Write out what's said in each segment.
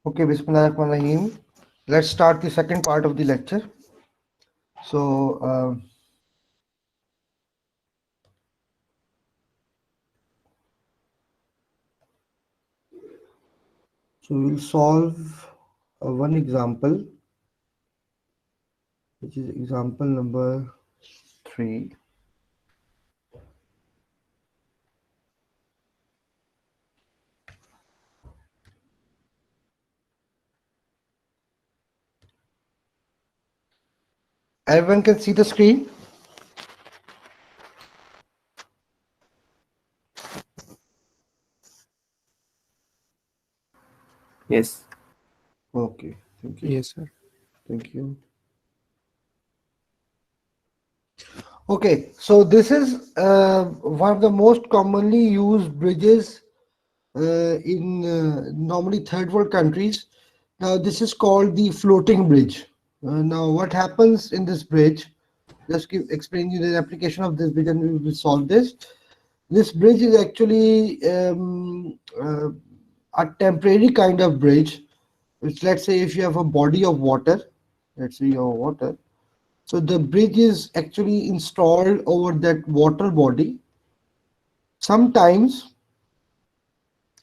Okay, Bismillahirrahmanirrahim. Let's start the second part of the lecture. So, we'll solve one example, which is example number 3. Everyone can see the screen? Yes. Okay, thank you. Yes, sir. Thank you. Okay, so this is one of the most commonly used bridges in normally third world countries. Now, this is called the floating bridge. Now, what happens in this bridge? Just explain you the application of this bridge, and we will solve this. This bridge is actually a temporary kind of bridge. Which, let's say, if you have a body of water, let's say your water. So the bridge is actually installed over that water body. Sometimes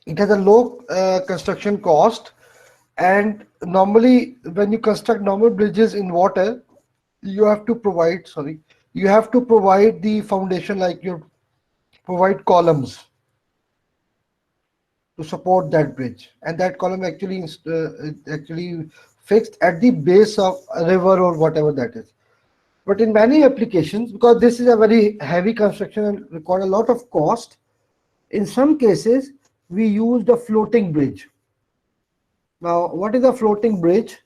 it has a low construction cost, and normally when you construct normal bridges in water, you have to provide you have to provide the foundation, like you provide columns to support that bridge, and that column actually fixed at the base of a river or whatever that is. But in many applications, because this is a very heavy construction and require a lot of cost, in some cases we used a floating bridge. Now, what is a floating bridge?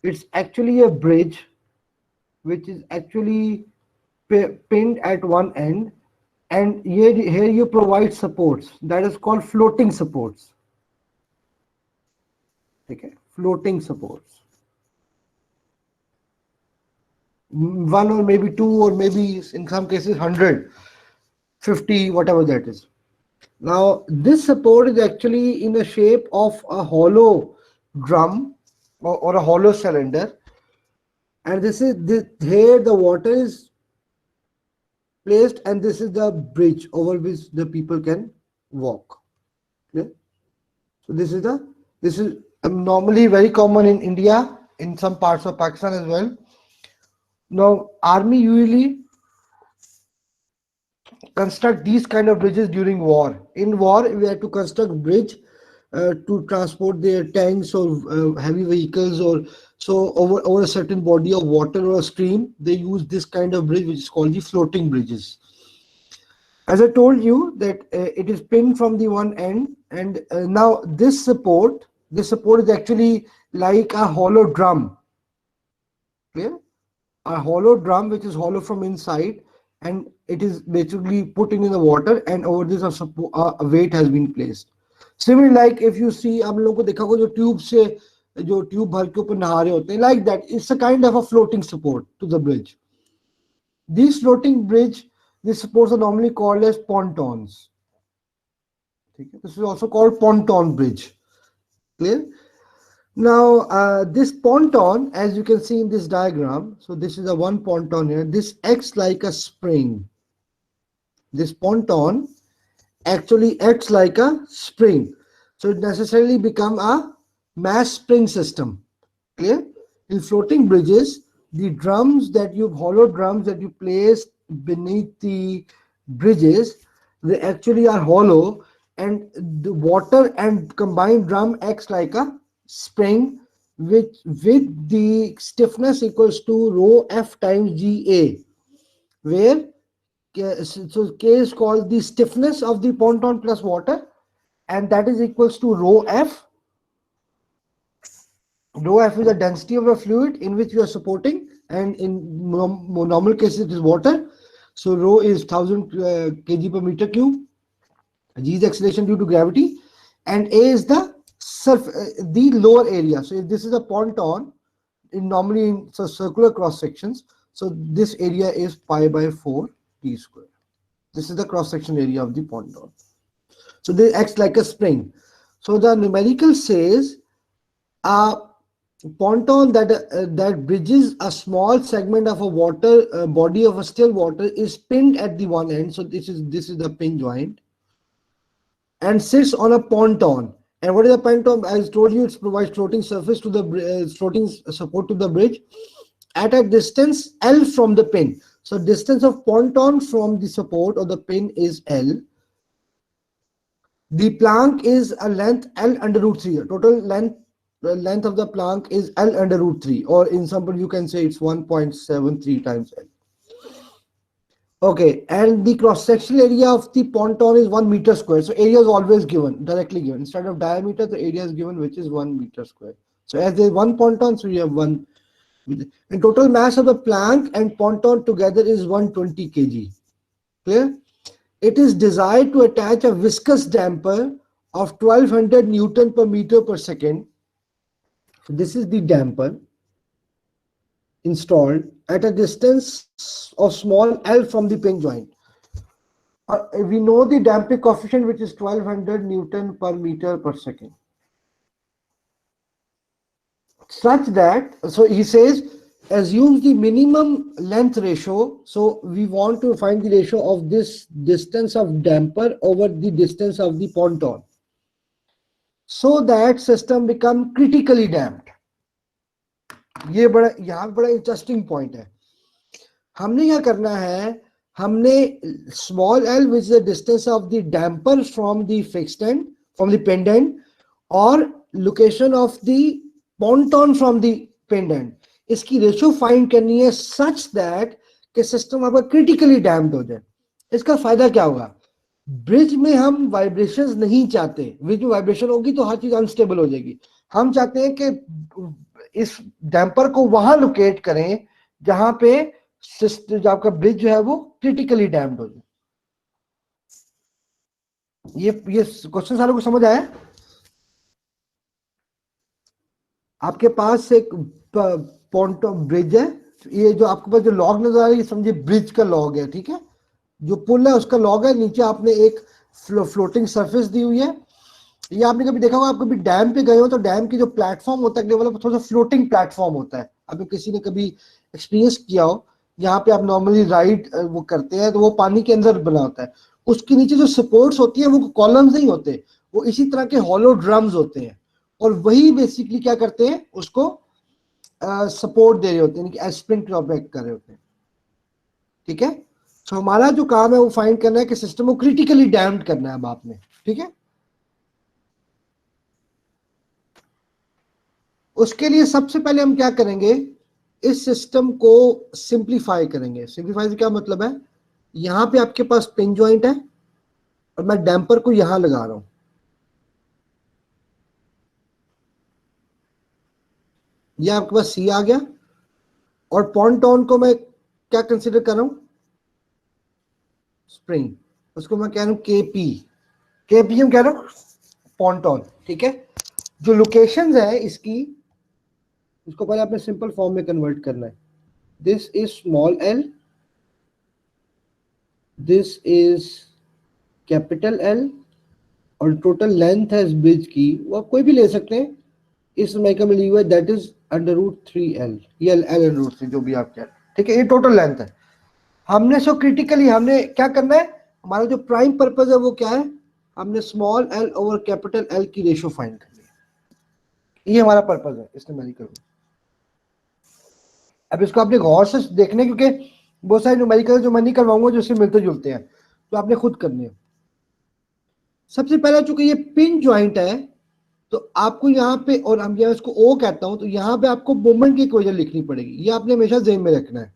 It's actually a bridge which is actually pinned at one end, and here you provide supports, that is called floating supports. Okay, floating supports, one or maybe two, or maybe in some cases 100, 50, whatever that is. Now, this support is actually in the shape of a hollow drum, or a hollow cylinder, and here the water is placed, and this is the bridge over which the people can walk. Okay? So this is normally very common in India, in some parts of Pakistan as well. Now, army usually construct these kind of bridges during war. In war, we have to construct bridge to transport their tanks or heavy vehicles, or so over a certain body of water or a stream. They use this kind of bridge, which is called the floating bridges. As I told you that it is pinned from the one end, and now this support is actually like a hollow drum. Clear? A hollow drum which is hollow from inside, and it is basically put in the water, and over this a weight has been placed. Similarly, like if you see, आप लोगों को देखा होगा जो tube से जो tube भर के ऊपर नहा रहे होते हैं, like that, it's a kind of a floating support to the bridge. These floating bridge, these supports are normally called as pontons. This is also called ponton bridge. Clear? Now, this ponton, as you can see in this diagram, so this is a one ponton here. This acts like a spring. This ponton actually acts like a spring. So it necessarily become a mass spring system. Clear? In floating bridges, the hollow drums that you place beneath the bridges, they actually are hollow, and the water and combined drum acts like a spring, which with the stiffness equals to rho F times GA, where K is called the stiffness of the ponton plus water, and that is equals to rho F. Rho F is the density of a fluid in which you are supporting, and in normal cases it is water. So rho is 1000 kg per meter cube. G is the acceleration due to gravity, and A is the lower area. So if this is a ponton, normally in circular cross sections, so this area is pi by 4 t square. This is the cross section area of the ponton. So they acts like a spring. So the numerical says A ponton that bridges a small segment of a water body of a still water is pinned at the one end. So this is the pin joint and sits on a ponton. And what is a ponton? As I told you, it provides floating surface to the floating support to the bridge at a distance L from the pin. So distance of ponton from the support or the pin is L. The plank is a length L under root 3. Total length of the plank is L under root 3, or in simple you can say it's 1.73 times L. Okay, and the cross-sectional area of the ponton is 1 meter square. So area is always given, directly given. Instead of diameter, the area is given, which is 1 meter square. So as there is one ponton, so you have one. And total mass of the plank and ponton together is 120 kg. Clear? It is desired to attach a viscous damper of 1200 Newton per meter per second. So this is the damper installed at a distance of small L from the pin joint. We know the damping coefficient, which is 1200 Newton per meter per second. Such that, so he says, assumes the minimum length ratio. So we want to find the ratio of this distance of damper over the distance of the ponton, so that system become critically damped. ये बड़ा यहाँ बड़ा interesting point है. हमने क्या करना है, हमने small l, which is the distance of the damper from the fixed end, from the pinned end, or location of the ponton from the pinned end, इसकी रेशियो फाइंड करनी है सच दैट कि सिस्टम आपका critically damped हो जाए. इसका फायदा क्या होगा? ब्रिज में हम वाइब्रेशंस नहीं चाहते. ब्रिज में वाइब्रेशन होगी तो हर चीज अनस्टेबल हो जाएगी. हम चाहते हैं कि इस डैम्पर को वहां लोकेट करें जहां पे जो आपका ब्रिज जो है वो क्रिटिकली डैम्प्ड हो जाए. ये क्वेश्चन सारों को समझ आया? आपके पास एक ponton ब्रिज है. ये जो आपके पास जो लॉग नजर आ रहा है, ये समझिए ब्रिज का लॉग है. ठीक है, जो पुल है उसका लॉग है. नीचे आपने एक फ्लोटिंग सरफेस दी हुई है. ये आपने कभी देखा होगा, आप कभी डैम पे गए हो तो डैम की जो प्लेटफॉर्म होता है वाला थोड़ा सा फ्लोटिंग प्लेटफॉर्म होता है. अभी किसी ने कभी एक्सपीरियंस किया हो, यहाँ पे आप नॉर्मली राइड वो करते हैं तो वो पानी के अंदर बना होता है. उसके नीचे जो सपोर्ट्स होती है वो कॉलम्स नहीं होते, वो इसी तरह के हॉलो ड्रम्स होते हैं. और वही बेसिकली क्या करते हैं, उसको सपोर्ट दे रहे होते हैं, यानी एस्प्रिंग ऑब्जेक्ट कर रहे होते हैं. ठीक है, तो हमारा जो काम है वो फाइंड करना है कि सिस्टम को क्रिटिकली डैम्प्ड करना है अब आपने. ठीक है, उसके लिए सबसे पहले हम क्या करेंगे, इस सिस्टम को सिंप्लीफाई करेंगे. सिंप्लीफाई से क्या मतलब है, यहां पे आपके पास पिन जॉइंट है और मैं डैम्पर को यहां लगा रहा हूं. ये आपके पास सी आ गया. और ponton को मैं क्या कंसीडर कर रहा हूं, स्प्रिंग. उसको मैं कह रहा हूं केपी. केपी हम कह रहा हूं ponton. ठीक है, जो लोकेशंस है इसकी, इसको पहले आपने सिंपल फॉर्म में कन्वर्ट करना है. This is small L, this is capital L, और टोटल लेंथ है इस ब्रिज की, वो आप कोई भी ले सकते हैं. इस माइका में ली हुआ है, that is under root 3L, ये एल अंडर रूट 3 जो भी आप कह रहे हैं. ठीक है, ये टोटल लेंथ है. हमने सो क्रिटिकली हमने क्या करना है, हमारा जो प्राइम पर्पज है वो क्या है, हमने small L over capital L की रेशियो फाइंड करनी है. ये हमारा पर्पज है इस न्यूमेरिकल में. अब इसको आपने गौर से देखने, क्योंकि बहुत सारे न्यूमेरिकल जो मैं नहीं करवाऊंगा जो इससे मिलते जुलते हैं, तो आपने खुद करने हैं. सबसे पहला चूंकि ये पिन ज्वाइंट है तो आपको यहाँ पे, और हम यहाँ इसको ओ कहता हूं, तो यहाँ पे आपको मोमेंट की इक्वेशन लिखनी पड़ेगी. ये आपने हमेशा ज़हन में रखना है.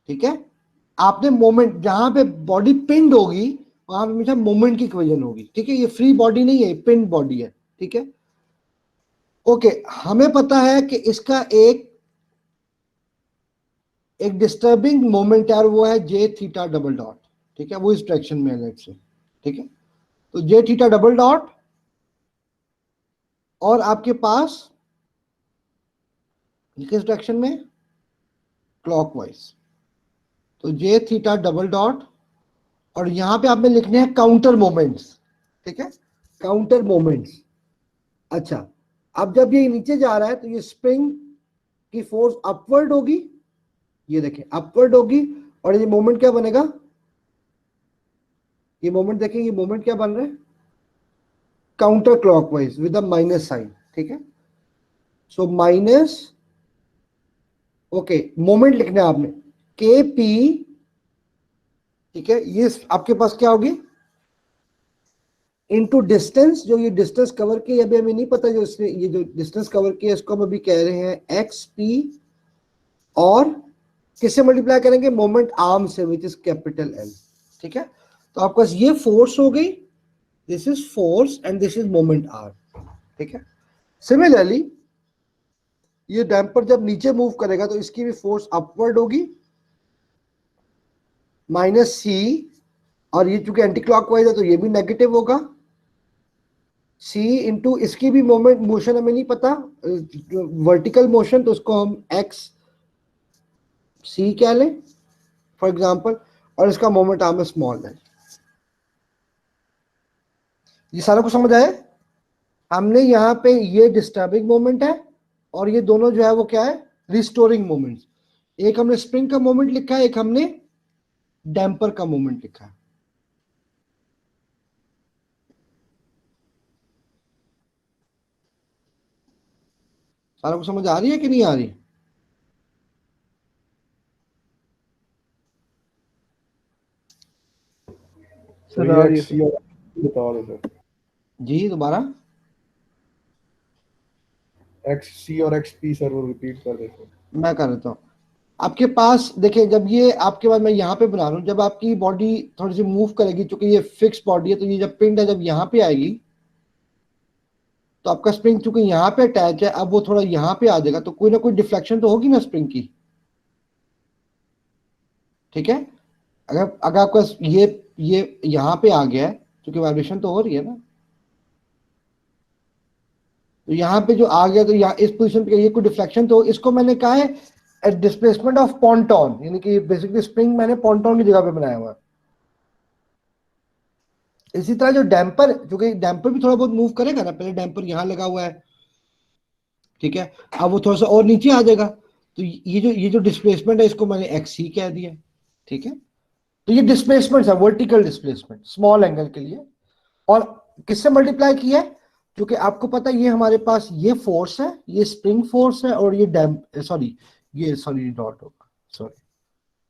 ठीक है, आपने मोमेंट जहां पे बॉडी पिंड होगी वहां पे हमेशा मोमेंट की इक्वेशन होगी. ठीक है, ये फ्री बॉडी नहीं है, पिंड बॉडी है. ठीक है, ओके. हमें पता है कि इसका एक डिस्टर्बिंग मोमेंट है, वो है जे थीटा डबल डॉट. ठीक है, वो इस डायरेक्शन में है, लेट्स से. ठीक है, तो जे थीटा डबल डॉट, और आपके पास किस डायरेक्शन में, क्लॉकवाइज. तो जे थीटा डबल डॉट, और यहां पे आपने लिखने हैं काउंटर मोमेंट्स. ठीक है, काउंटर मोमेंट्स। अच्छा, अब जब ये नीचे जा रहा है तो ये स्प्रिंग की फोर्स अपवर्ड होगी, ये देखें अपवर्ड होगी, और ये मोमेंट क्या बनेगा, ये मोमेंट देखें, ये मोमेंट क्या बन रहा है, counter clockwise with a minus sign, ठीक है। सो माइनस, ओके, मोमेंट लिखना है आपने के पी, ठीक है, ये आपके पास क्या होगी, इनटू डिस्टेंस, जो ये डिस्टेंस कवर की अभी हमें नहीं पता, जो इसने ये जो डिस्टेंस कवर किया इसको हम अभी कह रहे हैं एक्स पी, और किससे मल्टीप्लाई करेंगे, मोमेंट आर्म से, विच इज कैपिटल एल, ठीक है। तो आपके पास ये फोर्स हो गई, this is force and this is moment arm, ठीक है। सिमिलरली ये डैम्पर जब नीचे मूव करेगा तो इसकी भी फोर्स अपवर्ड होगी, माइनस सी, और ये चूंकि एंटी क्लॉकवाइज है तो ये भी नेगेटिव होगा, सी इंटू इसकी भी मोमेंट मोशन हमें नहीं पता, वर्टिकल मोशन, तो उसको हम एक्स सी कह लें फॉर एग्जांपल, और इसका मोमेंट आर्म है स्मॉल है। ये सारा कुछ समझ आया। हमने यहाँ पे ये डिस्टर्बिंग मोमेंट है, और ये दोनों जो है वो क्या है, रिस्टोरिंग मोमेंट्स। एक हमने स्प्रिंग का मोमेंट लिखा है, एक हमने डैम्पर का मोमेंट लिखा है। सारा कुछ समझ आ रही है कि नहीं आ रही? सर आ रही है। बता दो सर, जी दोबारा। एक्स सी और एक्स पी सर वो रिपीट कर देते। मैं कर देता हूँ। आपके पास देखिए, जब ये आपके पास, मैं यहाँ पे बना रहा हूँ, जब आपकी बॉडी थोड़ी सी मूव करेगी, क्योंकि ये फिक्स बॉडी है, तो ये जब पिंड है जब यहाँ पे आएगी तो आपका स्प्रिंग चूंकि यहाँ पे अटैच है, अब वो थोड़ा यहाँ पे आ जाएगा, तो कोई ना कोई डिफ्लेक्शन तो होगी ना स्प्रिंग की, ठीक है। अगर अगर आपका ये यहाँ पे आ गया है, क्योंकि वाइब्रेशन तो हो रही है ना, तो यहाँ पे जो आ गया तो यहाँ इस पोजीशन पे ये कोई डिफ्लेक्शन तो, इसको मैंने कहा है डिस्प्लेसमेंट ऑफ पॉन्टॉन, यानी कि बेसिकली स्प्रिंग मैंने पॉन्टॉन की जगह पे बनाया हुआ है। इसी तरह जो डैम्पर, क्योंकि डैम्पर भी थोड़ा बहुत मूव करेगा ना, पहले डैम्पर यहाँ लगा हुआ है, ठीक है, अब वो थोड़ा सा और नीचे आ जाएगा, तो ये जो डिस्प्लेसमेंट है इसको मैंने एक्स सी कह दिया, ठीक है। तो ये डिस्प्लेसमेंट है, वर्टिकल डिस्प्लेसमेंट स्मॉल एंगल के लिए, और किससे मल्टीप्लाई किया है, क्योंकि आपको पता है ये हमारे पास ये फोर्स है, ये स्प्रिंग फोर्स है, और ये सॉरी डॉट होगा, sorry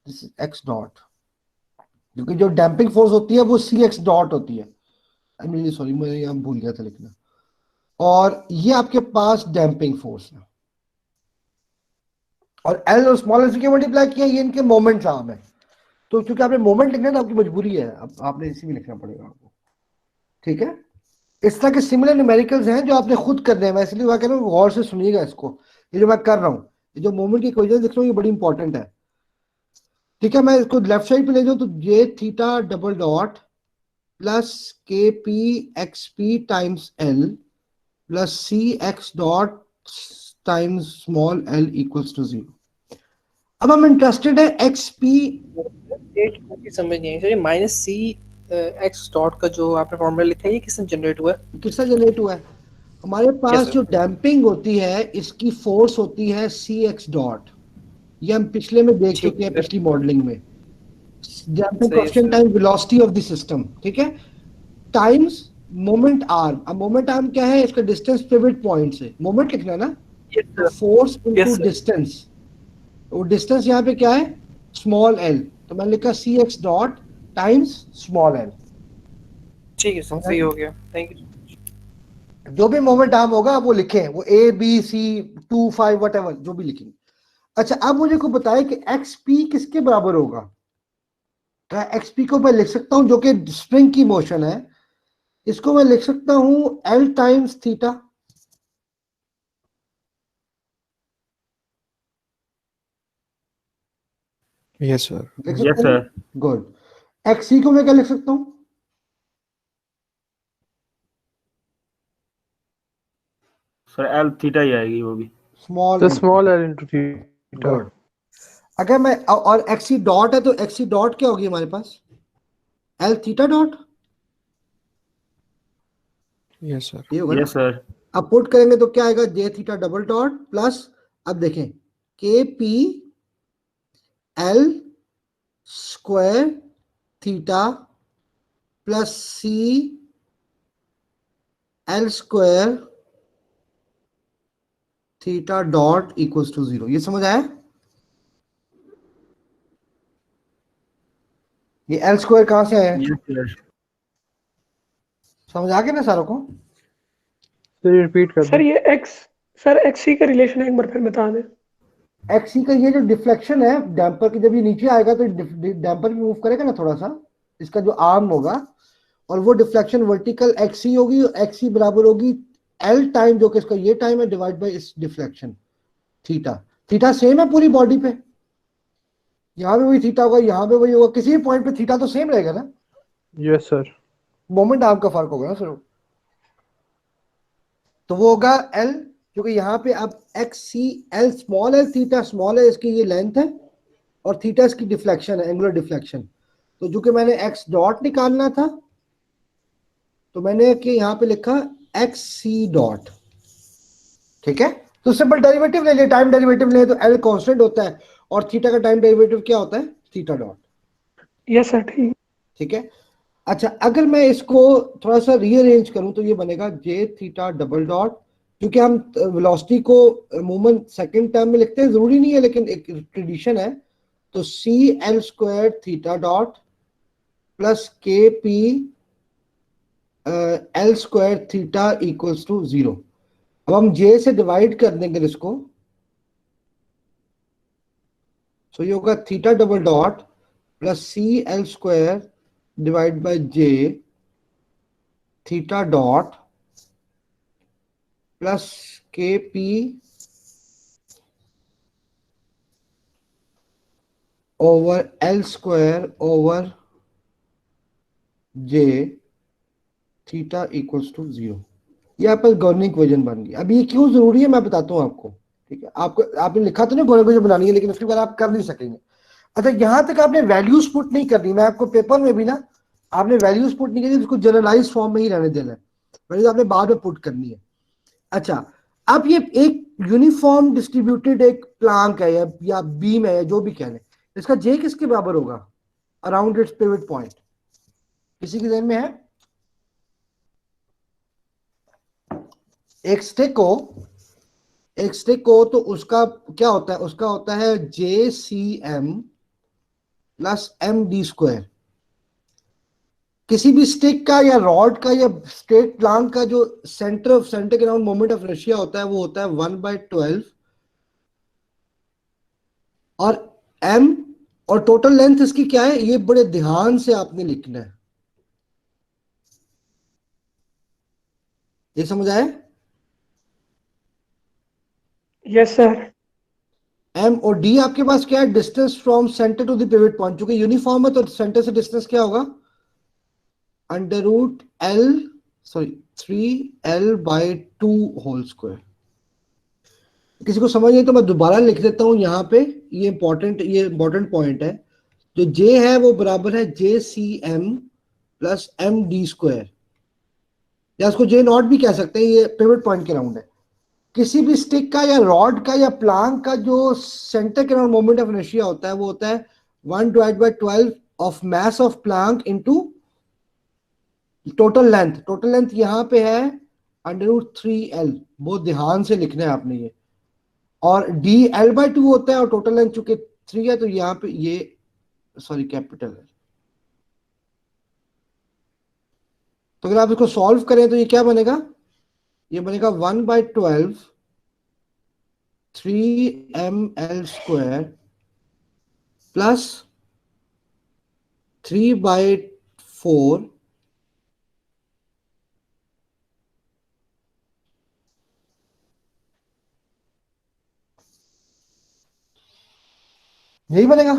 this is x dot, क्योंकि जो डैम्पिंग फोर्स होती है वो सी एक्स डॉट होती है, आई मीन सॉरी मैं यहाँ भूल गया था लिखना, और ये आपके पास डैम्पिंग फोर्स है, और एल और स्मॉल एल से क्यों मल्टीप्लाई किया, ये इनके मोमेंट्स आर्म है। तो क्योंकि आपने मोमेंट लिखना है तो आपकी मजबूरी है, अब आपने इसी में लिखना पड़ेगा आपको, ठीक है। इस तरह के सिमिलर न्यूमेरिकल्स हैं जो आपने खुद करने हैं, मैं इसलिए कह रहा हूँ गौर से सुनिएगा इसको, ये जो मैं कर रहा हूँ, ये जो मोमेंट की इक्वेशन लिख रहा हूँ ये बड़ी इंपॉर्टेंट है, ठीक है। मैं इसको लेफ्ट साइड पे ले जाऊँ तो J theta double dot plus K P X P times L plus C X dot times small L equals to 0। अब हम इंटरेस्टेड है एक्स पी, एक समझ नहीं आई सर, ये माइनस सी एक्स डॉट का जो आपने फॉर्मूला लिखा है ये किससे जनरेट हुआ है? किससे जनरेट हुआ है, हमारे पास जो डैम्पिंग होती है इसकी फोर्स होती है सी एक्स डॉट, ये हम पिछले में देख चुके हैं, पिछली मॉडलिंग में, damping constant time velocity of the system, ठीक है, टाइम्स मोमेंट आर्म। अब मोमेंट आर्म क्या है, इसका डिस्टेंस पिवट पॉइंट से, मोमेंट लिखना ना, तो फोर्स इनटू डिस्टेंस, वो डिस्टेंस यहाँ पे क्या है, स्मॉल एल, तो मैंने लिखा C X dot times small L, ठीक है सर, सही हो गया, थैंक यू। जो भी मोमेंट आर्म होगा वो लिखें, वो A B C 2 5 whatever जो भी लिखेंगे। अच्छा, अब मुझे को बताए कि एक्स पी किसके बराबर होगा, क्या एक्स पी को मैं लिख सकता हूं, जो कि स्प्रिंग की मोशन है, इसको मैं लिख सकता हूं L times theta, yes sir. लिख सकता हूं, गुड। एक्स सी को मैं क्या लिख सकता हूं, सर एल थीटा ही आएगी वो भी, स्मॉल तो L, small L into theta. Good. अगर मैं और एक्स सी डॉट है तो एक्स सी डॉट क्या होगी हमारे पास, L theta dot, yes sir, ये होगा ना। Yes sir. अब पुट करेंगे तो क्या आएगा, J theta double dot plus, अब देखें, K P L square theta plus C L square theta dot equals to 0। ये समझ आया? ये एल स्क्वायर कहां से आया? Yes sir. समझ आ गया ना सारों को? सर रिपीट कर सर दो। ये एक्स, सर एक्स सी का रिलेशन एक बार फिर बता दें। एक्सी का ये जो डिफ्लेक्शन है डैम्पर की, जब ये नीचे आएगा तो डैम्पर भी मूव करेगा ना थोड़ा सा, इसका जो आर्म होगा, और वो डिफ्लेक्शन वर्टिकल एक्सी होगी, एक्सी बराबर होगी एल टाइम, जो कि इसका ये टाइम है, डिवाइड बाय इस डिफ्लेक्शन थीटा। थीटा सेम है पूरी बॉडी पे, यहाँ पे वही थीटा होगा, यहाँ पे वही होगा, किसी भी पॉइंट पे थीटा तो सेम रहेगा ना, यस सर। मोमेंट आर्म का फर्क होगा ना सिर्फ। तो वो होगा एल, क्योंकि यहाँ पे अब X C L small L theta small है, इसकी ये लेंथ है, और थीटा इसकी डिफ्लेक्शन है, एंगुलर डिफ्लेक्शन। तो जो कि मैंने एक्स डॉट निकालना था, तो मैंने कि यहाँ पे लिखा एक्स सी डॉट। ठीक है, तो सिंपल डेरिवेटिव ले लिया, टाइम डेरिवेटिव ले तो एल कांस्टेंट होता है, और थीटा का टाइम डेरिवेटिव क्या होता है, थीटा डॉट। यस सर, ठीक। ठीक है। अच्छा, अगर मैं इसको थोड़ा सा रीअरेंज करूं तो ये बनेगा जे थीटा डबल डॉट, क्योंकि हम वेलोसिटी को मूवमेंट सेकंड टर्म में लिखते हैं, जरूरी नहीं है लेकिन एक ट्रेडिशन है। तो C L square theta dot plus K P L square theta equals to 0। अब हम जे से डिवाइड कर देंगे इसको, सो ये होगा theta double dot plus C L square divide by J theta dot plus K P over L square over J theta equals to 0। ये आपका गवर्निंग इक्वेशन बन गई। अब ये क्यों जरूरी है मैं बताता हूँ आपको। ठीक है, आपको आपने लिखा तो नहीं गवर्निंग इक्वेशन बनानी है, लेकिन उसके बाद आप कर नहीं सकेंगे। अच्छा, यहां तक आपने वैल्यूज पुट नहीं करनी, मैं आपको पेपर में भी ना, आपने वैल्यूज पुट नहीं करनी, उसको जनरलाइज फॉर्म में ही रहने देना है, वैल्यूज आपने बाद में पुट करनी है। अच्छा, अब ये एक यूनिफॉर्म डिस्ट्रीब्यूटेड एक प्लांक है या बीम है या जो भी कह लें, इसका जे किसके बराबर होगा अराउंड इट्स पिवट पॉइंट? किसी के ध्यान में है? एक स्टिक हो तो उसका क्या होता है, उसका होता है J C M plus M D square. किसी भी स्टिक का या रॉड का या स्ट्रेट प्लांक का जो सेंटर के अराउंड मोमेंट ऑफ इनर्शिया होता है, वो होता है 1/12, और एम, और टोटल लेंथ इसकी क्या है, ये बड़े ध्यान से आपने लिखना है। ये समझ आया? Yes sir. एम और डी आपके पास क्या है, distance from centre to the pivot point. चूंकि यूनिफॉर्म है तो सेंटर से डिस्टेंस क्या होगा, under root L, sorry 3l/2 whole square. किसी को समझ नहीं तो मैं दोबारा लिख देता हूं यहाँ पे, ये इंपॉर्टेंट पॉइंट है। जो जे है वो बराबर है J C M plus M D square, या उसको जे नॉट भी कह सकते हैं, ये पिवट पॉइंट के राउंड है। किसी भी स्टिक का या रॉड का या प्लांक का जो सेंटर के अराउंड मोमेंट ऑफ इनर्शिया होता है, वो होता है 1/12 of mass of Planck into total length. Total length यहाँ पे है √3l, बहुत ध्यान से लिखना है आपने ये। और डी l/2 होता है, और टोटल लेंथ चूंकि 3 है तो यहाँ पे ये सॉरी कैपिटल है। तो अगर आप इसको सॉल्व करें तो ये क्या बनेगा, ये बनेगा 1/12 3ml स्क्वायर प्लस 3/4 यही बनेगा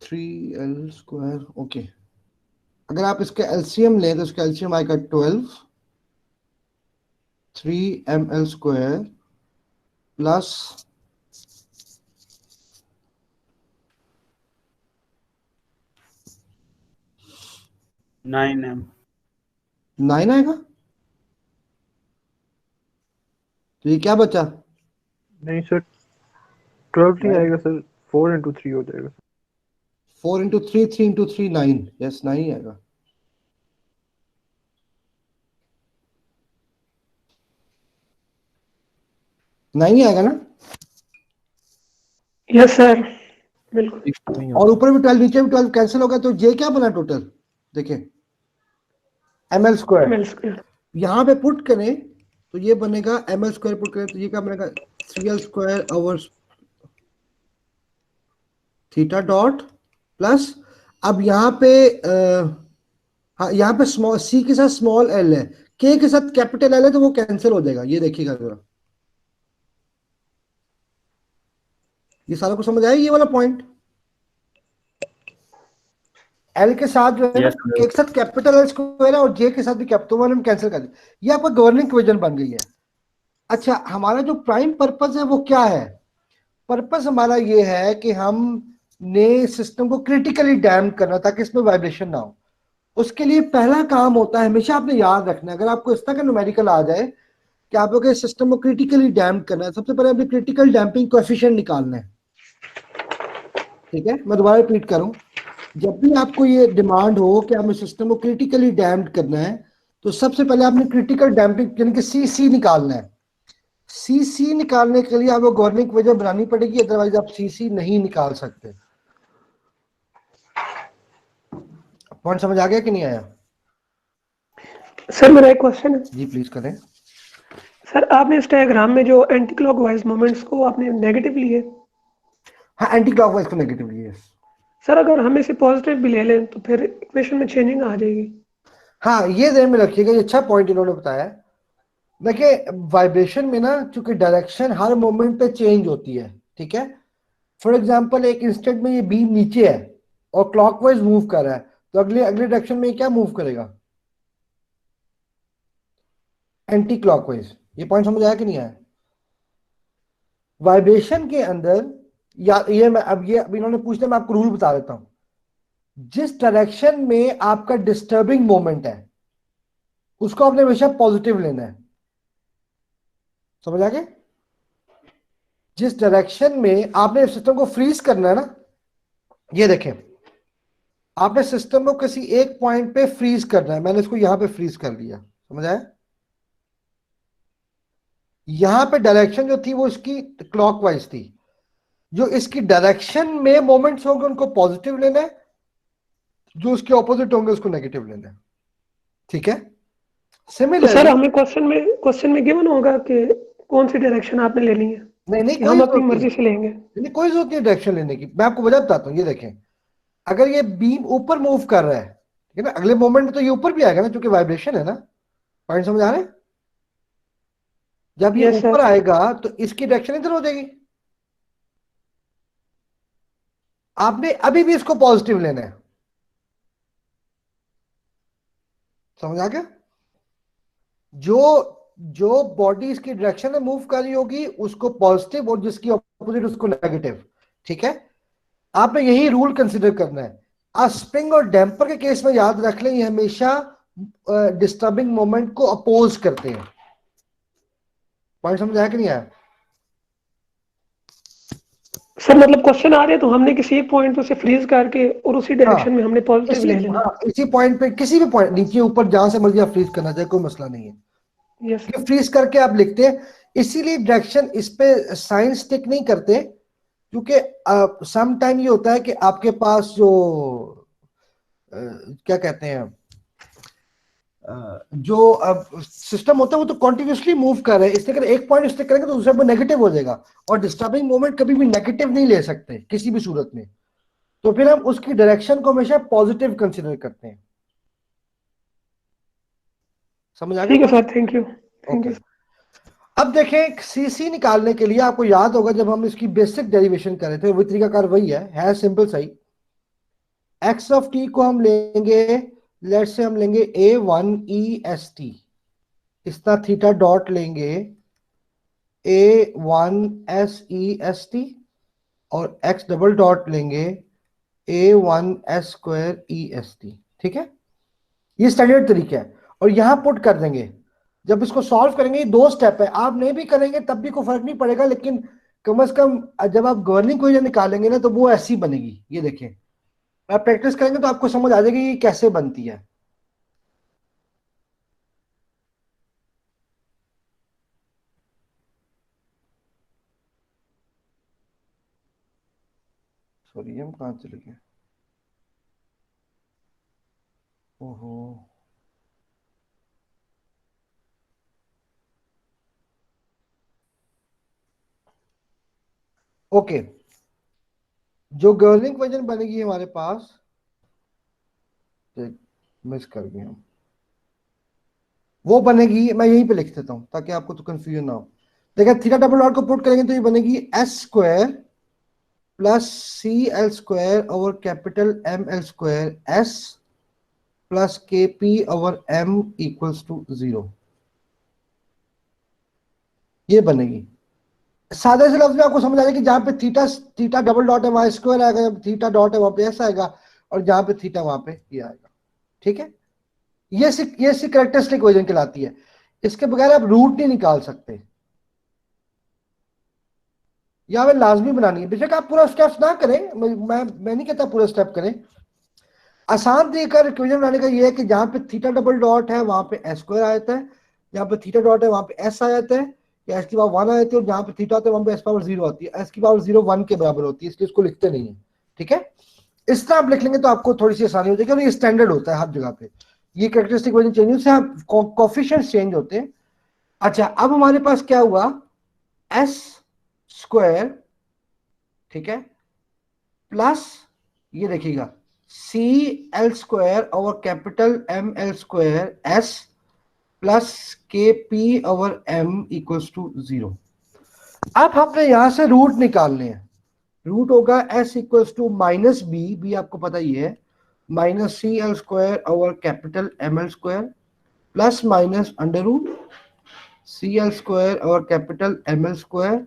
3l स्क्वायर। ओके, अगर आप इसके एलसीएम लें तो इसका एलसीएम आएगा 12, 3ml स्क्वायर प्लस 9m। 9 आएगा। तो ये क्या बचा? नहीं सर 12 नहीं आएगा सर, 4 into 3 हो जाएगा। 4 into 3, 3 into 3, 9। यस 9 ही आएगा। नहीं ही आएगा ना? यस सर, बिल्कुल। और ऊपर भी 12 नीचे भी 12 कैंसिल होगा, तो जे क्या बना टोटल? देखिए ml स्क्वायर। ml square. यहाँ पे पुट करें तो ये बनेगा ml स्क्वायर, पुट करें तो ये क्या बनेगा? 3l square over theta dot plus, अब यहाँ पे हाँ यहाँ पे स्मॉल सी के साथ स्मॉल एल है, के के साथ कैपिटल एल है, तो वो कैंसिल हो जाएगा। ये देखिएगा जरा, ये सारा कुछ समझ आया ये वाला पॉइंट? एल के साथ जो है ना, Yes, sir. के के साथ कैपिटल एल स्क्वायर है और जे के साथ भी कैपिटल वन, हम कैंसिल कर दिया। ये आपका गवर्निंग इक्वेशन बन गई है। अच्छा, हमारा जो प्राइम पर्पस है वो क्या है? पर्पस हमारा ये है कि हम ने सिस्टम को क्रिटिकली डैम करना ताकि इसमें वाइब्रेशन ना हो। उसके लिए पहला काम होता है, हमेशा आपने याद रखना है, अगर आपको इस तरह का न्यूमेरिकल आ जाए कि आप लोग सिस्टम को क्रिटिकली डैम्प करना है, सबसे पहले हमें क्रिटिकल डैम्पिंग कोएफिशिएंट निकालना है। ठीक है, मैं दोबारा रिपीट करूं, जब भी आपको ये डिमांड हो कि हमें सिस्टम को क्रिटिकली डैम्प्ड करना है, तो सबसे पहले आपने क्रिटिकल डैम्पिंग यानी कि सीसी निकालना है। सीसी निकालने के लिए आपको गवर्निंग वजह बनानी पड़ेगी, अदरवाइज आप सीसी नहीं निकाल सकते। पॉइंट समझ आ गया कि नहीं आया? सर मेरा एक क्वेश्चन है। जी प्लीज करें। सर आपने इस डायग्राम में जो एंटी क्लॉकवाइज मोमेंट्स को आपने नेगेटिव लिए, हाँ, एंटी क्लॉकवाइज को नेगेटिव लिए। सर अगर हम इसे पॉजिटिव भी ले लें तो फिर इक्वेशन में चेंजिंग आ जाएगी। हाँ, ये ध्यान में रखिएगा, ये अच्छा पॉइंट इन्होंने बताया। देखिए वाइब्रेशन में ना, चूंकि डायरेक्शन हर मोमेंट पे चेंज होती है, ठीक है। फॉर एग्जांपल एक इंस्टेंट में ये बीम नीचे है और क्लॉकवाइज मूव कर रहा है, तो अगले अगले डायरेक्शन में ये क्या मूव करेगा? Anti clockwise. ये पॉइंट समझ आया कि नहीं आया? वाइब्रेशन के अंदर, या ये मैं अब इन्होंने पूछना, मैं आपको रूल बता देता हूं। जिस डायरेक्शन में आपका डिस्टर्बिंग मोमेंट है उसको आपने हमेशा पॉजिटिव लेना है। समझ आ गया? जिस डायरेक्शन में आपने सिस्टम को फ्रीज करना है ना, ये देखें, आपने सिस्टम को किसी एक पॉइंट पे फ्रीज करना है, मैंने इसको यहां पे फ्रीज कर लिया। समझ आया? यहां पे डायरेक्शन जो थी वो इसकी क्लॉकवाइज थी, जो इसकी डायरेक्शन में मोमेंट्स होंगे उनको पॉजिटिव लेना है, जो उसके ऑपोजिट होंगे उसको नेगेटिव लेना है। ठीक है? तो सर सिमिलरली हमें क्वेश्चन में गिवन होगा कि कौन सी डायरेक्शन आपने लेनी है, नहीं कि कोई हम अपनी जरूरत मर्जी से लेंगे। नहीं, कोई जरूरत नहीं डायरेक्शन लेने की। मैं आपको वजह बताता हूँ, ये देखें, अगर ये बीम ऊपर मूव कर रहा है, ठीक है ना, अगले मोमेंट में तो ये ऊपर भी आएगा ना, क्योंकि वाइब्रेशन है ना। पॉइंट समझ आ रहे हैं? जब ये यस ऊपर सर। आएगा तो इसकी डायरेक्शन इधर हो जाएगी। आपने अभी भी इसको पॉजिटिव लेना है। समझ आ गया? जो जो बॉडी इसकी डायरेक्शन में मूव कर रही होगी उसको पॉजिटिव, और जिसकी ऑपोजिट उसको नेगेटिव। ठीक है? आपने यही रूल कंसिडर करना है। स्प्रिंग और डैम्पर के केस में याद रख लें, ये हमेशा डिस्टर्बिंग मोमेंट को अपोज करते हैं। पॉइंट समझ आया कि नहीं आया? सर मतलब क्वेश्चन आ रहे हैं तो हमने किसी एक पॉइंट पे उसे फ्रीज करके और उसी डायरेक्शन में हमने पॉजिटिव ले लेना। इसी पॉइंट पे, किसी भी पॉइंट, नीचे ऊपर जहां से मर्जी आप फ्रीज करना चाहे, कोई मसला नहीं है। यस ये फ्रीज करके आप लिखते हैं, इसीलिए डायरेक्शन इस पे साइंस स्टिक नहीं करते, क्योंकि सम टाइम ये होता है कि आपके पास जो क्या कहते हैं, जो सिस्टम होता है वो तो कॉन्टिन्यूसली मूव कर रहे हैं, इसलिए अगर एक पॉइंट स्टिक करेंगे तो दूसरे पर नेगेटिव हो जाएगा, और डिस्टर्बिंग मोमेंट कभी भी नेगेटिव नहीं ले सकते किसी भी सूरत में। तो फिर हम उसकी डायरेक्शन को हमेशा पॉजिटिव कंसिडर करते हैं। समझ आ ठीक है गया? Sir, thank you thank okay, you. अब देखें सीसी निकालने के लिए आपको याद होगा जब हम इसकी बेसिक डेरिवेशन कर रहे थे, वो तरीकाकार वही है सिंपल सही। एक्स ऑफ टी को हम लेंगे, लेट से हम लेंगे A1 EST, इस तरह थीटा डॉट लेंगे A1 SEST, और एक्स डबल डॉट लेंगे A1 S² EST। ठीक है? ये स्टैंडर्ड तरीका है, और यहां पुट कर देंगे जब इसको सॉल्व करेंगे, ये 2 स्टेप है, आप नहीं भी करेंगे तब भी कोई फर्क नहीं पड़ेगा, लेकिन कम से कम जब आप गवर्निंग इक्वेशन निकालेंगे ना तो वो ऐसी बनेगी। ये देखें, आप प्रैक्टिस करेंगे तो आपको समझ आ जाएगी ये कैसे बनती है। सॉरी, हम कहाँ चले गए? ओहो, ओके। जो गवर्निंग इक्वेशन बनेगी हमारे पास, मिस कर गए हम, वो बनेगी, मैं यहीं पे लिख देता हूं ताकि आपको तो कंफ्यूजन ना हो। देखिए, थीटा डबल डॉट को पुट करेंगे तो ये बनेगी S square plus C L square over capital M L square S plus K P over M equals to 0। ये बनेगी। सादे से लफ्ज में आपको समझ आ जाएगा कि जहां पे थीटा थीटा डबल डॉट है वहां स्क्वायर आएगा, जब थीटा डॉट है वहां पे एस आएगा, और जहां पे थीटा वहां पे ये आएगा। ठीक है, ये सी कैरेक्टरिस्टिक इक्वेशन कहलाती है। इसके बगैर आप रूट नहीं निकाल सकते, या हमें लाजमी बनानी है। बेशक आप पूरा स्टेप्स ना करें, मैं नहीं कहता पूरा स्टेप करें। आसान देकर इक्वेशन बनाने का ये है कि जहां पे थीटा डबल डॉट है वहां पे एस स्क्वायर आ जाता है, जहां पे थीटा डॉट है वहां पे एस आ जाता है, या एस की पावर 1 आ जाती है, और जहां पे थीटा होता है वहां पे एस पावर 0 आती है। एस की पावर 0 1 के बराबर होती है, इसलिए इसको लिखते नहीं है। ठीक है, इस तरह आप लिख लेंगे तो आपको थोड़ी सी आसानी हो जाएगी, और ये स्टैंडर्ड होता है हर जगह पे। ये कैरेक्टरिस्टिक इक्वेशन चेंज से कोएफिशिएंट्स चेंज होते हैं। अच्छा, अब हमारे पास क्या हुआ, एस स्क्वायर, ठीक है, प्लस ये देखिएगा C L square over capital M L square S plus K P over M equals to 0। अब हमने यहां से रूट निकालने हैं। रूट होगा S equals to minus B आपको पता ही है, minus C L square over capital M L square plus minus under root C L square over capital M L square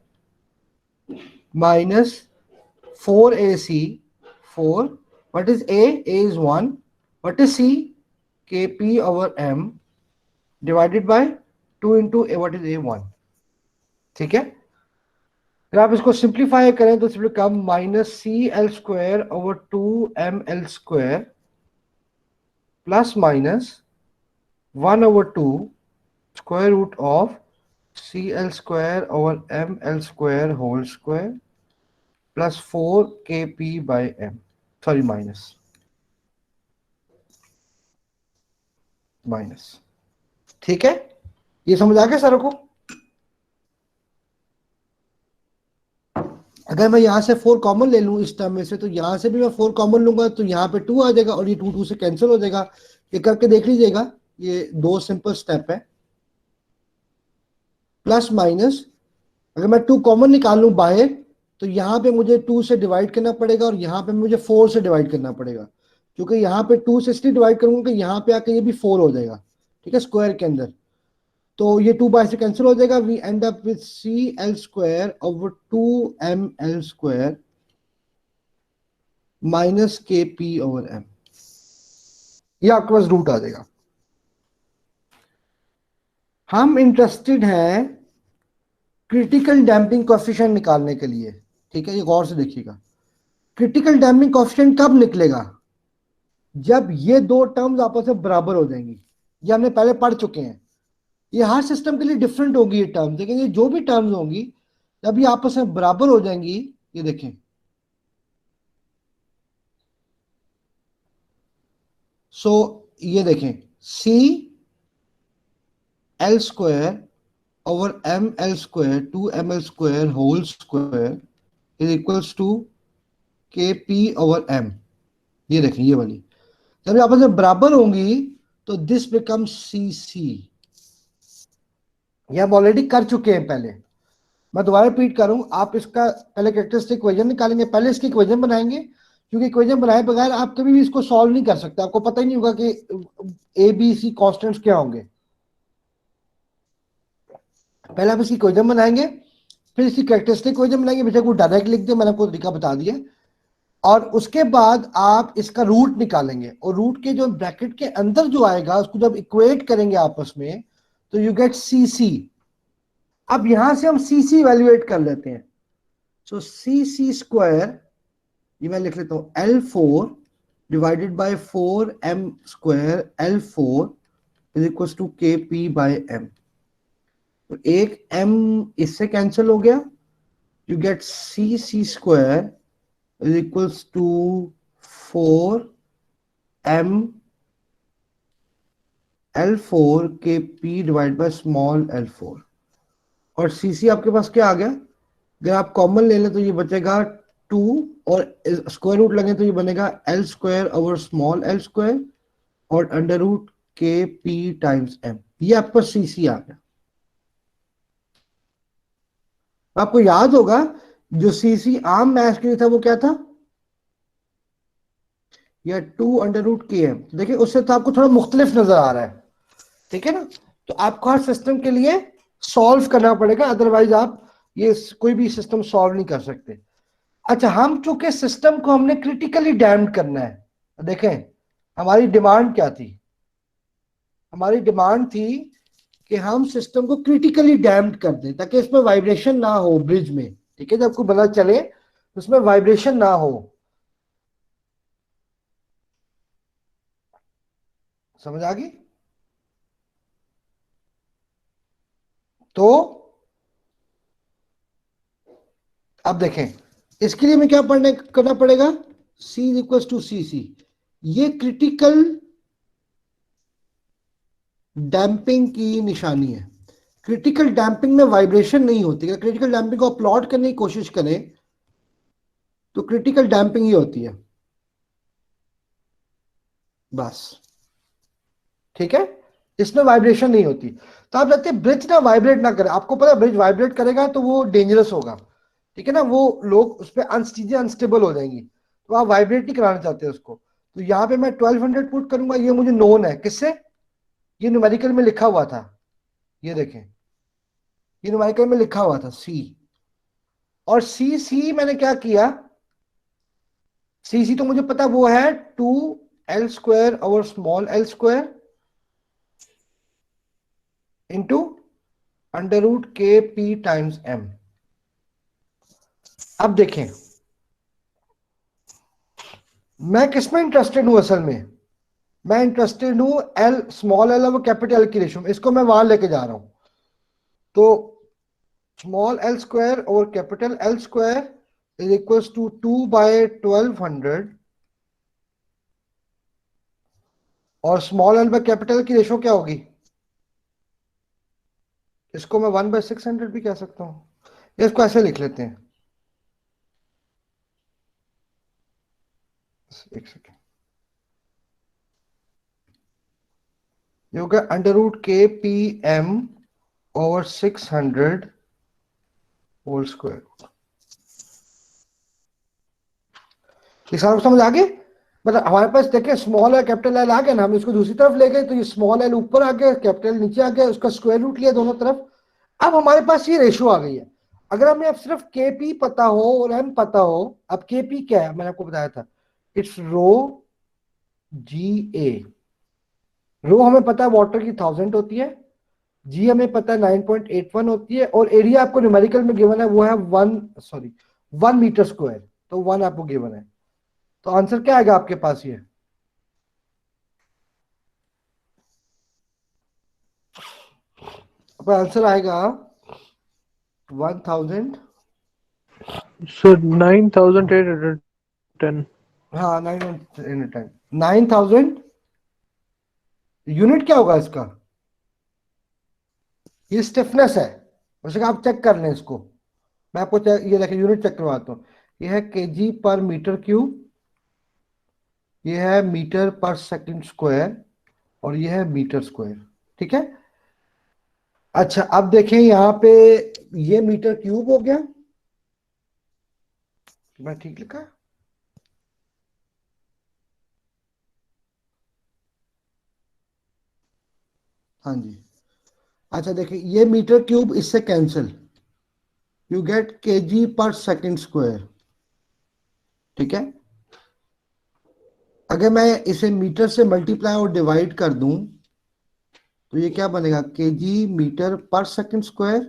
minus 4ac 4, what is a is 1, what is c, kp over m divided by 2 into a, what is a 1। ठीक है, अगर आप इसको simplify करें तो सिर्फ कम minus C L square over 2ml square plus minus 1/2 square root of C L square over ml square whole square plus 4kp by m, sorry minus. ठीक है, ये समझ आ गया सर को? अगर मैं यहां से 4 कॉमन ले लूं इस टर्म में से, तो यहां से भी मैं 4 कॉमन लूंगा तो यहां पे 2 आ जाएगा, और ये 2 से कैंसिल हो जाएगा। ये करके देख लीजिएगा, ये 2 सिंपल स्टेप है। प्लस माइनस, अगर मैं 2 कॉमन निकाल लूं बाहर, तो यहाँ पे मुझे 2 से डिवाइड करना पड़ेगा, और यहाँ पे मुझे 4 से डिवाइड करना पड़ेगा, क्योंकि यहाँ पे 2 से इसलिए डिवाइड करूंगा कि यहाँ पे आके ये भी 4 हो जाएगा। ठीक है, स्क्वायर के अंदर, तो ये 2 बाय से कैंसिल हो जाएगा। We end up with C L square over 2ml square minus K P over M. ये आपके पास रूट आ जाएगा। हम इंटरेस्टेड हैं क्रिटिकल डैम्पिंग कोएफिशिएंट निकालने के लिए। ठीक है, ये गौर से देखिएगा, क्रिटिकल डैम्पिंग कोएफिशिएंट कब निकलेगा, जब ये 2 टर्म्स आपस में बराबर हो जाएंगी। ये हमने पहले पढ़ चुके हैं। ये हर सिस्टम के लिए डिफरेंट होगी ये टर्म्स, लेकिन ये जो भी टर्म्स होंगी जब ये आपस में बराबर हो जाएंगी, ये देखें, ये देखें C L square over M L square 2ml square whole square is equals to K P over M. ये देखें, ये वाली जब आपस में बराबर होंगी तो दिस बिकम सी सी। ये हम ऑलरेडी कर चुके हैं पहले, मैं दोबारा रिपीट करूं। आप इसका पहले कैरेक्टरिस्टिक इक्वेशन निकालेंगे, पहले इसकी इक्वेशन बनाएंगे, क्योंकि इक्वेशन बनाए बगैर आप कभी भी इसको सॉल्व नहीं कर सकते, आपको पता ही नहीं होगा कि ए बी सी कॉन्स्टेंट्स क्या होंगे। पहले आप इसकी इक्वेशन बनाएंगे, फिर इसकी कैरेक्टरिस्टिक इक्वेशन बनाएंगे, बेशक वो डायरेक्ट लिख दे, मैंने आपको तरीका बता दिया, और उसके बाद आप इसका रूट निकालेंगे, और रूट के जो ब्रैकेट के अंदर जो आएगा उसको जब इक्वेट करेंगे आपस में, तो यू गेट सी सी। अब यहां से हम सी सी वैल्यूएट कर लेते हैं। सो सी सी स्क्वायर, ये मैं लिख लेता हूं, L4 divided by 4m square L4 is equal to K P by M. तो एक m इससे कैंसिल हो गया, you get C C square is equals to 4m L4 के P divide by small L4। और सी सी आपके पास क्या आ गया, अगर आप कॉमन ले लें तो ये बचेगा 2 और स्क्वायर रूट लगे तो ये बनेगा L square over small L square और under root K P times M. ये आपका सी सी आ गया। आपको याद होगा जो सी सी आम मैथ के लिए था वो क्या था, या 2 अंडर रूट के एम। देखिए उससे तो आपको थोड़ा मुख्तलिफ नजर आ रहा है, ठीक है ना। तो आपको हर सिस्टम के लिए सॉल्व करना पड़ेगा, अदरवाइज आप ये कोई भी सिस्टम सॉल्व नहीं कर सकते। अच्छा, हम चूंकि सिस्टम को हमने क्रिटिकली डैम्ड करना है, देखें हमारी डिमांड क्या थी, हमारी डिमांड थी कि हम सिस्टम को क्रिटिकली डैम्ड कर दें ताकि इसमें वाइब्रेशन ना हो ब्रिज में, ठीक है, जब आपको पता चले उसमें वाइब्रेशन ना हो। समझ आ गई? तो अब देखें इसके लिए हमें क्या करना पड़ेगा, C इक्वल टू सी सी। ये क्रिटिकल डैम्पिंग की निशानी है। क्रिटिकल डैम्पिंग में वाइब्रेशन नहीं होती। अगर क्रिटिकल डैम्पिंग को प्लॉट करने की कोशिश करें तो क्रिटिकल डैम्पिंग ही होती है बस, ठीक है, इसमें वाइब्रेशन नहीं होती। तो आप चाहते हैं ब्रिज ना वाइब्रेट ना करे, आपको पता है ब्रिज वाइब्रेट करेगा तो वो डेंजरस होगा, ठीक है ना, वो लोग उस पर चीजें अनस्टेबल हो जाएंगी, तो आप वाइब्रेट नहीं कराना चाहते उसको। तो यहाँ पे मैं 1200 पुट करूंगा, ये मुझे नोन है किससे, ये न्यूमेरिकल में लिखा हुआ था, ये देखें ये न्यूमेरिकल में लिखा हुआ था सी। और सी सी मैंने क्या किया, सी सी तो मुझे पता वो है 2L square over small L square into under root K P times M. अब देखें मैं किसमें इंटरेस्टेड हूं, असल में मैं इंटरेस्टेड हूं एल स्मॉल एल और कैपिटल एल की रेशियो में, इसको मैं वहां लेके जा रहा हूं। तो स्मॉल एल स्क्वायर और capital L square is equal to 2/1200 और स्मॉल एल बाय कैपिटल की रेशियो क्या होगी, इसको मैं 1/600 भी कह सकता हूं। इसको ऐसे लिख लेते हैं, एक सेकेंड, ये होगा under root K P M over 600 whole square. किसान को समझ आ गए, मतलब हमारे पास देखिए स्मॉल है कैपिटल एल आ गया ना, हम इसको दूसरी तरफ ले गए तो ये स्मॉल एल ऊपर आ गया कैपिटल नीचे आ गया, उसका स्क्वायर रूट लिया दोनों तरफ। अब हमारे पास ये रेशियो आ गई है। अगर हमें अब सिर्फ के पी पता हो और एम पता हो, अब के पी क्या है मैंने आपको बताया था, इट्स रो जी ए। रो हमें पता है वाटर की 1000 होती है, जी हमें पता है 9.81 होती है, और एरिया आपको न्यूमेरिकल में गिवन है वो है 1 मीटर स्क्वायर, तो 1 आपको गिवन है। तो आंसर क्या आएगा आपके पास, ये आपका आंसर आएगा 1000, सर 9810। हाँ 9000 यूनिट क्या होगा इसका, ये स्टिफनेस है, वैसे आप चेक कर लें इसको, मैं आपको ये देखिए यूनिट चेक करवाता हूँ। ये है केजी पर मीटर क्यूब, ये है मीटर पर सेकंड स्क्वायर और ये है मीटर स्क्वायर, ठीक है। अच्छा अब देखें यहाँ पे ये मीटर क्यूब हो गया, मैं ठीक लिखा है? हाँ जी। अच्छा देखिए ये मीटर क्यूब इससे कैंसिल, यू गेट केजी पर सेकंड स्क्वायर, ठीक है। अगर मैं इसे मीटर से मल्टीप्लाई और डिवाइड कर दूं तो ये क्या बनेगा, केजी मीटर पर सेकंड स्क्वायर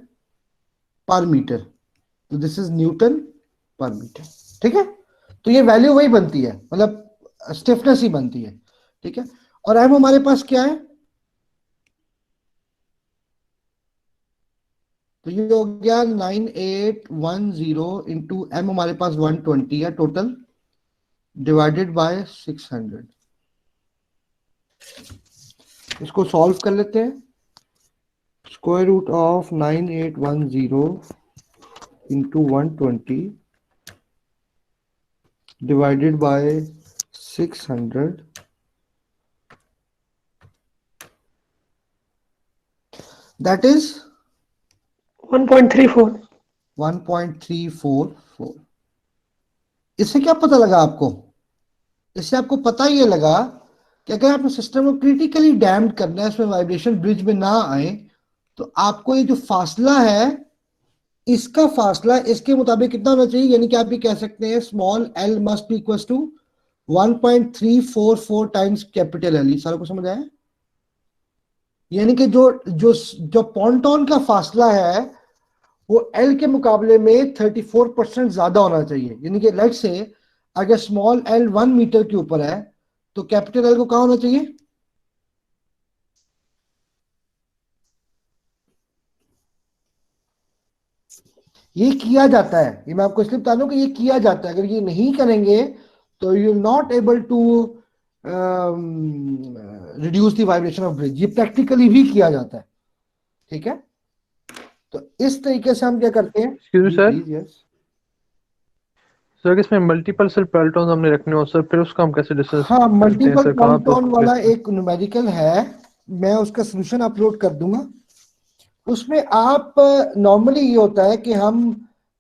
पर मीटर, तो दिस इज न्यूटन पर मीटर। ठीक है, तो ये वैल्यू वही बनती है, मतलब स्टिफनेस ही बनती है। ठीक है, और एम हमारे पास क्या है, तो ये हो गया 9810 इंटू एम हमारे पास 120 है टोटल, डिवाइडेड बाय 600। इसको सॉल्व कर लेते हैं। Square root of 9810 into 120 divided by 600, that is 1.34। 1.344। इससे क्या पता लगा आपको, इससे आपको पता ये लगा कि अगर आपने सिस्टम को क्रिटिकली डैम्ड करना है, इसमें वाइब्रेशन ब्रिज में ना आए, तो आपको ये जो फासला है, इसका फासला इसके मुताबिक कितना होना चाहिए, यानी कि आप भी कह सकते हैं small L must be equal to 1.344 times capital L. सारा को समझ आया, यानी कि जो जो जो पॉन्टॉन का फासला है वो एल के मुकाबले में 34% ज्यादा होना चाहिए। यानी कि लेट से अगर स्मॉल एल 1 मीटर के ऊपर है तो कैपिटल एल को कहां होना चाहिए, ये किया जाता है, ये मैं आपको इसलिए बता दूं कि ये किया जाता है। अगर ये नहीं करेंगे तो you not able to reduce the vibration of bridge, ये प्रैक्टिकली भी किया जाता है। ठीक है, तो इस तरीके से हम क्या करते हैं, excuse me sir, please yes. Sir इसमें मल्टीपल सर पेल्टॉन्स हमने रखने हो सर, फिर उसका हम कैसे डिस्कस हाँ, करते हैं मल्टीपल सर, कहाँ पे पॉन्टॉन उसको वाला प्लेस करें? एक न्यूमेरिकल है, मैं उसका सोल्यूशन अपलोड कर दूंगा। उसमें आप नॉर्मली ये होता है कि हम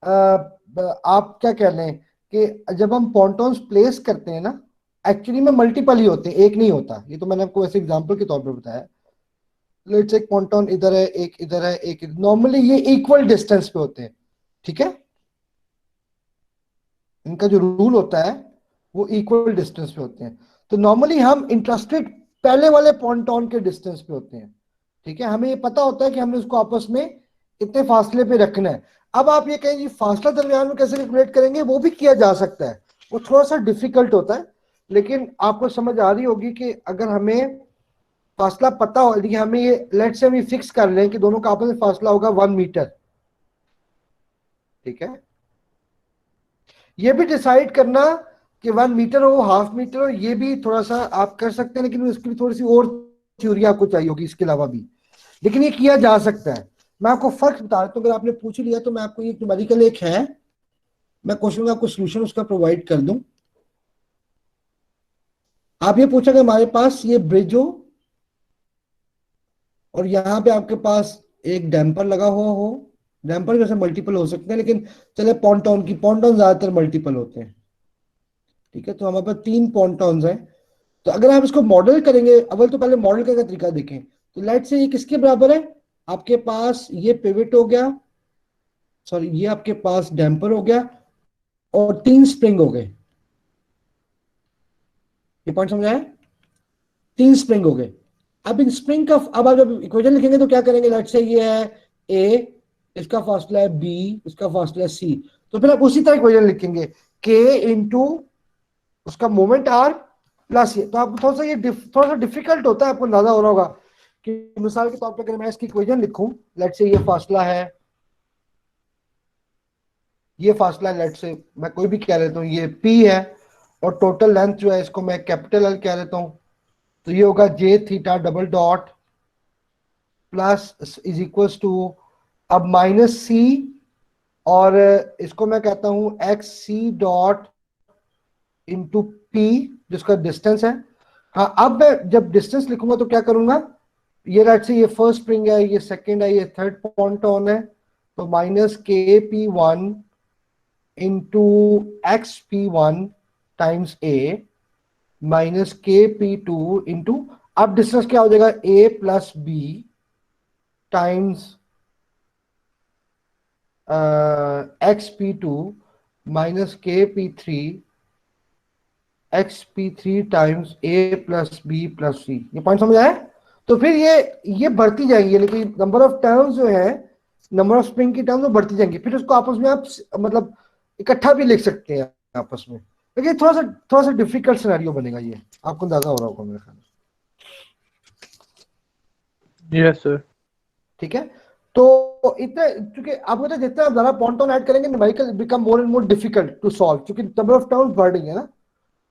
आप क्या कह लें कि जब हम पॉन्टॉन्स प्लेस करते हैं ना, एक्चुअली में मल्टीपल ही होते हैं, एक नहीं होता। ये तो मैंने आपको ऐसे एग्जांपल के तौर पर बताया। लेट्स एक पॉन्टॉन इधर है, एक इधर है, एक नॉर्मली ये इक्वल डिस्टेंस पे होते हैं। ठीक है, इनका जो रूल होता है वो इक्वल डिस्टेंस पे होते हैं। तो नॉर्मली हम इंटरेस्टेड पहले वाले पॉन्टॉन के डिस्टेंस पे होते हैं। ठीक है, हमें ये पता होता है कि हमने उसको आपस में इतने फासले पे रखना है। अब आप ये कहें जी फासला दरमियान में कैसे कैलकुलेट करेंगे, वो भी किया जा सकता है, वो थोड़ा सा डिफिकल्ट होता है, लेकिन आपको समझ आ रही होगी कि अगर हमें फासला पता हो, देखिए हमें ये लेट से हम ये फिक्स कर लें कि दोनों का आपस में फासला होगा 1 मीटर। ठीक है, ये भी डिसाइड करना कि 1 मीटर हो, हाफ मीटर हो, ये भी थोड़ा सा आप कर सकते हैं, लेकिन उसकी भी थोड़ी सी और थ्योरी आपको चाहिए होगी इसके अलावा भी, लेकिन ये किया जा सकता है। मैं आपको फर्क बता देता हूँ, अगर आपने पूछ लिया तो मैं आपको ये न्यूमेरिकल एक है, मैं क्वेश्चन का आपको सोल्यूशन उसका प्रोवाइड कर दूं। आप ये पूछा कि हमारे पास ये ब्रिज हो और यहाँ पे आपके पास एक डैम्पर लगा हुआ हो, डैम्पर जैसे मल्टीपल हो सकते हैं, लेकिन चले पॉन्टॉन ज्यादातर मल्टीपल होते हैं। ठीक है, तो हमारे पास 3 पॉन्टॉन्स हैं। तो अगर आप इसको मॉडल करेंगे, अव्वल तो पहले मॉडल करने का तरीका देखें। तो लेट से ये किसके बराबर है, आपके पास ये पिवट हो गया, सॉरी ये आपके पास डैम्पर हो गया और 3 स्प्रिंग हो गए। ये पॉइंट समझ आया, 3 स्प्रिंग हो गए। अब इन स्प्रिंग का, अब आप जब इक्वेशन लिखेंगे तो क्या करेंगे, लेट से ये है ए, इसका फासला है बी, इसका फासला है सी, तो फिर आप उसी तरह इक्वेशन लिखेंगे के इंटू उसका मोमेंट आर प्लस ये। तो आप थोड़ा सा ये थोड़ा सा डिफिकल्ट होता है, आपको अंदाजा हो रहा होगा कि मिसाल के तौर पर अगर मैं इसकी इक्वेशन लिखूं, लेट से ये फासला है, ये फासला लेट से मैं कोई भी कह लेता हूं ये P है, और टोटल लेंथ जो है इसको मैं कैपिटल L कह लेता हूं, तो ये होगा J theta double dot plus is equals to अब माइनस सी, और इसको मैं कहता हूं X C dot into P जिसका डिस्टेंस है। हाँ, अब मैं जब डिस्टेंस लिखूंगा तो क्या करूंगा, ये राइट से ये फर्स्ट स्प्रिंग है, ये सेकंड है, ये थर्ड पॉइंटॉन है, तो minus K P one into X P one times A minus K P two into, अब डिस्टेंस क्या हो जाएगा A plus B times X P two minus K P three X P three times A plus B plus C. ये point समझ आया। तो फिर ये बढ़ती जाएंगी, लेकिन नंबर ऑफ टर्म्स जो है, नंबर ऑफ स्प्रिंग की टर्म्स वो बढ़ती जाएंगी। फिर उसको आपस में आप मतलब इकट्ठा भी लिख सकते हैं आपस में, लेकिन थोड़ा सा डिफिकल्ट सिनेरियो बनेगा ये, आपको अंदाजा हो रहा होगा मेरे ख्याल में। Yes sir. ठीक है, तो इतना, क्योंकि आपको तो जितना आप ज्यादा पॉइंट ऐड करेंगे numerical become more and more difficult to solve, क्योंकि नंबर ऑफ टर्म्स बढ़ रही है ना,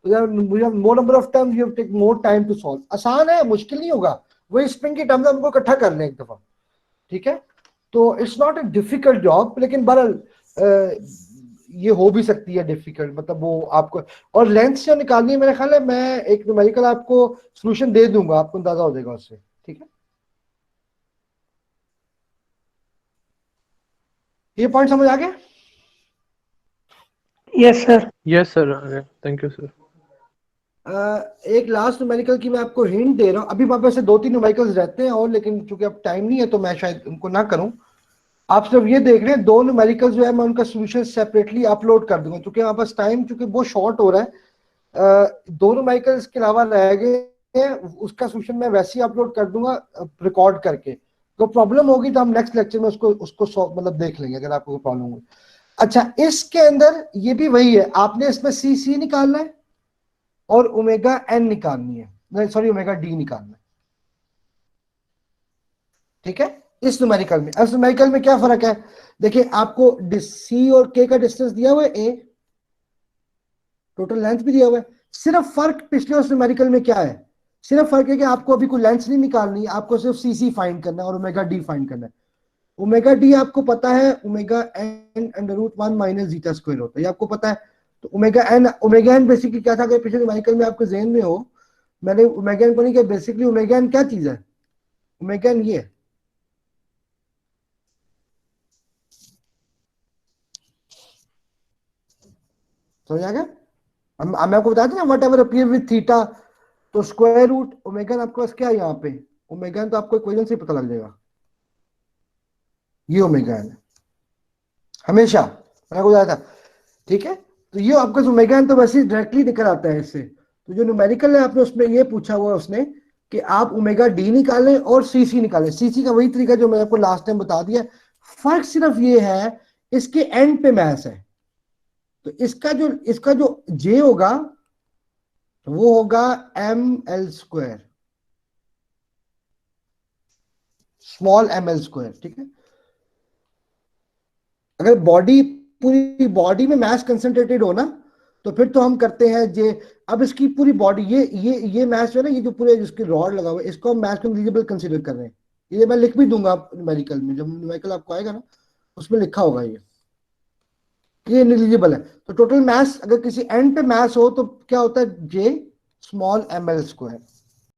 more number of terms you take more time to solve. आसान है, मुश्किल नहीं होगा, वही स्प्रिंग की टर्म्स हमको इकट्ठा कर लें एक दफा। ठीक है, तो it's not a difficult job, लेकिन बहरहाल ये हो भी सकती है डिफिकल्ट, मतलब वो आपको, और लेंथ से निकालनी है मेरे ख्याल है, मैं एक न्यूमेरिकल आपको सॉल्यूशन दे दूंगा, आपको अंदाजा हो जाएगा उससे। ठीक है, ये पॉइंट समझ आ गया? Yes sir. Yes sir, thank you sir. एक लास्ट न्यूमेरिकल की मैं आपको हिंट दे रहा हूँ, अभी मेरे पास 2-3 न्यूमेरिकल्स रहते हैं और, लेकिन चूंकि अब टाइम नहीं है तो मैं शायद उनको ना करूं। आप सिर्फ ये देख रहे हैं 2 न्यूमेरिकल्स जो है मैं उनका सोल्यूशन सेपरेटली अपलोड कर दूंगा, क्योंकि हमारे पास टाइम चूंकि बहुत शॉर्ट हो रहा है। 2 न्यूमेरिकल्स के अलावा रह गए हैं, उसका सोल्यूशन मैं वैसे ही अपलोड कर दूंगा रिकॉर्ड करके। तो प्रॉब्लम होगी तो हम नेक्स्ट लेक्चर में उसको मतलब देख लेंगे अगर आपको प्रॉब्लम होगी। अच्छा, इसके अंदर ये भी वही है, आपने इसमें सी निकालना है और ओमेगा एन निकालनी है, सॉरी ओमेगा डी निकालना है। ठीक है, इस न्यूमेरिकल में, इस न्यूमेरिकल में क्या फर्क है, देखिए आपको सी और के का डिस्टेंस दिया हुआ है ए, टोटल लेंथ भी दिया हुआ है। सिर्फ फर्क पिछले उस न्यूमेरिकल में क्या है, सिर्फ फर्क है कि आपको अभी कोई लेंथ नहीं निकालनी, आपको सिर्फ सी फाइंड करना है और ओमेगा डी फाइंड करना है। ओमेगा डी आपको पता है omega N under root 1 minus zeta square होता है, ये आपको पता है। तो ओमेगा एन बेसिकली क्या था, कि पिछले न्यूमेरिकल में आपके ज़हन में हो, मैंने ओमेगा एन को नहीं किया, बेसिकली ओमेगा एन क्या चीज है, ओमेगा एन ये है, समझ आ गया? मैं आपको बताया था ना, what ever appear with theta, तो स्क्वायर रूट ओमेगा एन आपके पास क्या है यहाँ पे, ओमेगा एन तो आपको इक्वेशन से पता लग जाएगा, ये ओमेगा एन है हमेशा, मैंने आपको बताया था। ठीक है, तो ये आपका ओमेगा एन तो वैसे ही डायरेक्टली निकल आता है इससे। तो जो न्यूमेरिकल है आपने उसमें ये पूछा हुआ उसने कि आप ओमेगा डी निकालें और सी निकालें, सी का वही तरीका जो मैंने आपको लास्ट टाइम बता दिया, फर्क सिर्फ ये है इसके एंड पे मैस है। तो इसका जो जे होगा वो होगा M L square, small M L square. ठीक है, अगर पूरी बॉडी में मास कंसंट्रेटेड हो ना, तो फिर तो हम करते हैं जे, अब इसकी पूरी बॉडी ये मास जो है ना, ये जो पूरे जिसकी रॉड लगा हुआ है, इसको हम मास नेग्लिजिबल कंसीडर कर रहे हैं। ये मैं लिख भी दूंगा न्यूमेरिकल में, जब न्यूमेरिकल आपको आएगा ना उसमें लिखा होगा ये नेग्लिजिबल है। तो टोटल मास अगर किसी एंड पे मास हो तो क्या होता है, जे स्मॉल एम एल स्क्वायर।